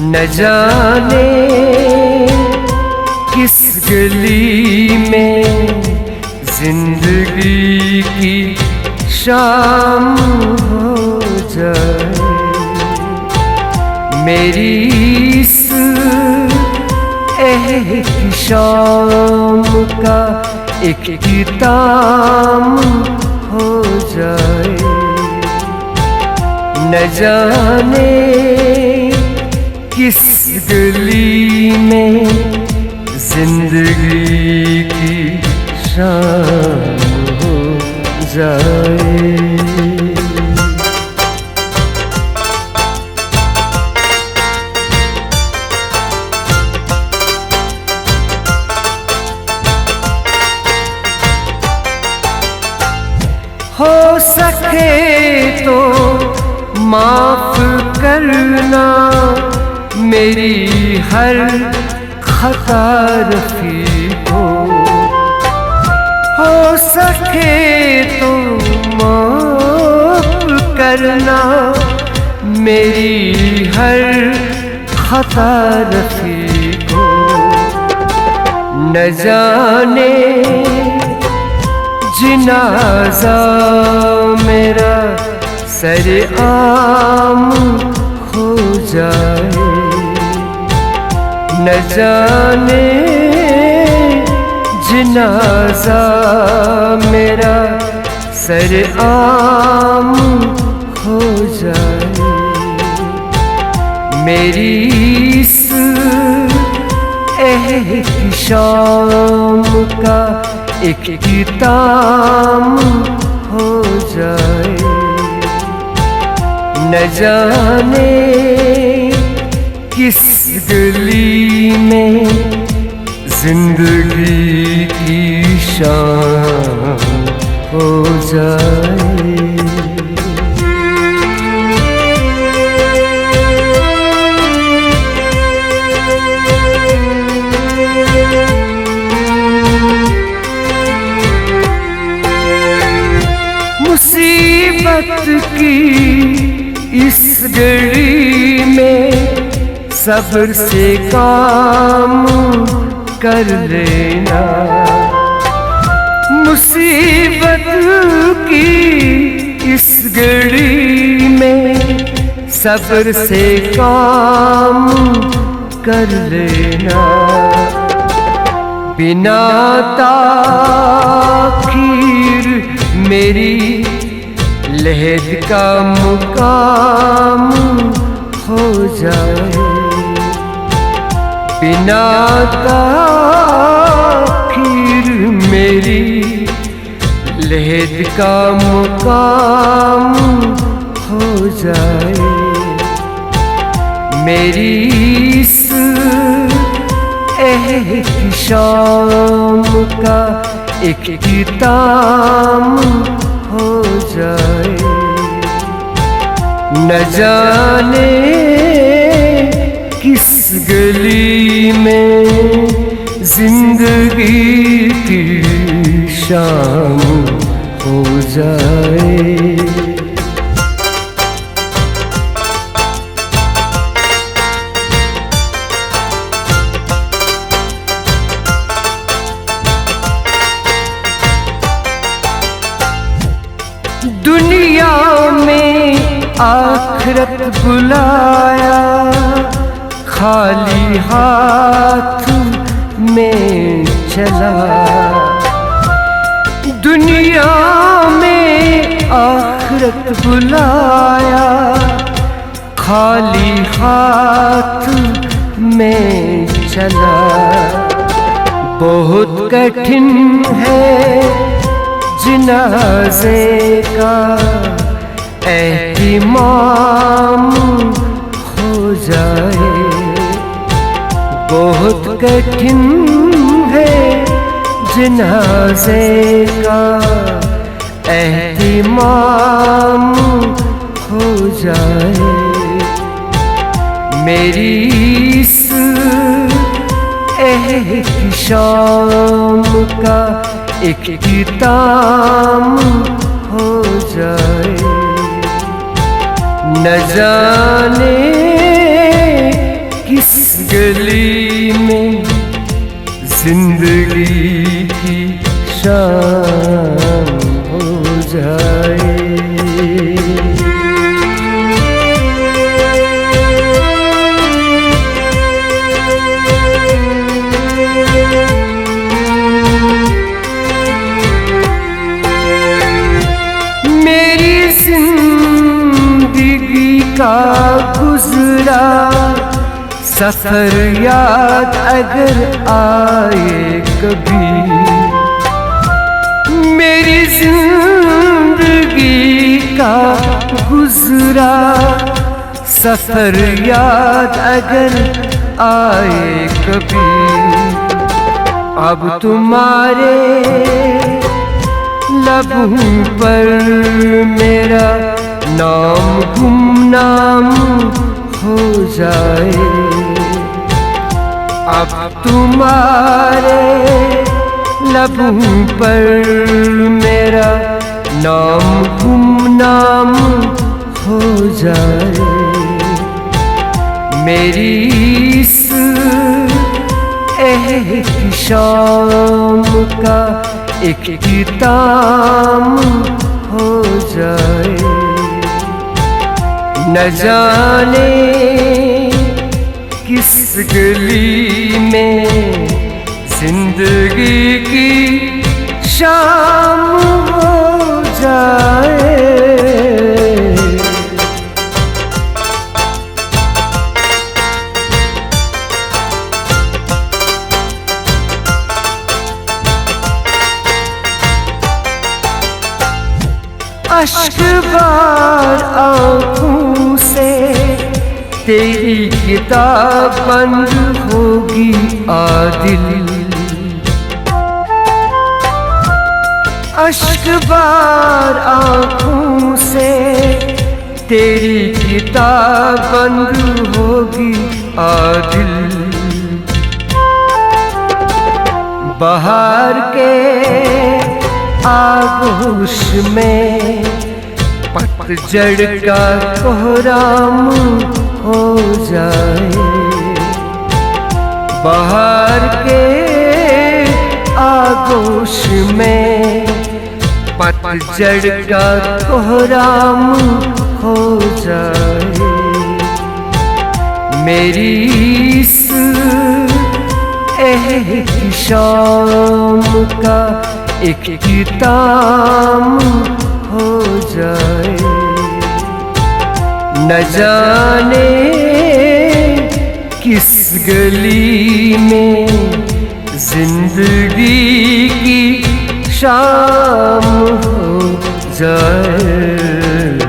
न जाने किस गली में जिंदगी की शाम हो जाए। मेरी इस एक शाम का एक किताम हो जाए। न जाने किस गली में जिंदगी की शाम हो जाए। हो सके तो माफ करना मेरी हर खता रफ़ी को। हो सके तो माफ करना मेरी हर खता रफ़ी को। न जाने जनाज़ा मेरा सरेआम हो जाए। न जाने जनाज़ा मेरा सरेआम हो जाए। मेरी इस एक शाम का एक किताम हो जाए। न जाने किस गली में जिंदगी की शाम हो जाए। मुसीबत की इस घड़ी में सब्र से काम कर लेना। मुसीबत की इस घड़ी में सब्र से काम कर लेना। बिना ताखीर मेरी लहद का मुकाम हो जाए। बिना ताखीर मेरी लहद का मुकाम हो जाए। मेरी इस एक शाम का एक किताम हो जाए। न जाने किस गली में जिंदगी की शाम हो जाए। दुनिया में आखिरत बुलाया खाली हाथ में चला। दुनिया में आखिरत बुलाया खाली हाथ में चला। बहुत कठिन है जनाज़े का एहतिमाम हो जाए। बहुत कठिन है जनाज़े का एहतिमाम हो जाए। मेरी इस एक शाम का एक किताम हो जाए। न जाने गली में जिंदगी की शाम हो जाए। मेरी जिंदगी का गुजरा सफर याद अगर आए कभी, मेरी जिंदगी का गुजरा सफर याद अगर आए कभी, अब तुम्हारे लबों पर मेरा नाम गुमनाम हो जाए। अब तुम्हारे लबों पर मेरा नाम गुमनाम हो जाए। मेरी इस एक शाम का एक इख्तिताम हो जाए। न जाने किस गली में जिंदगी की शाम हो जाए। अश्क बार आँखों से तेरी किताब बंद होगी आदिल। अश्क बार आँखों से तेरी किताब बंद होगी आदिल। बहार के आगोश में पतझड़ का कोहराम हो जाए। बहार के आगोश में पतझड़ का कोहराम हो जाए। मेरी इस एक शाम का एक इख्तिताम हो जाए। न जाने किस गली में जिंदगी की शाम हो जाए।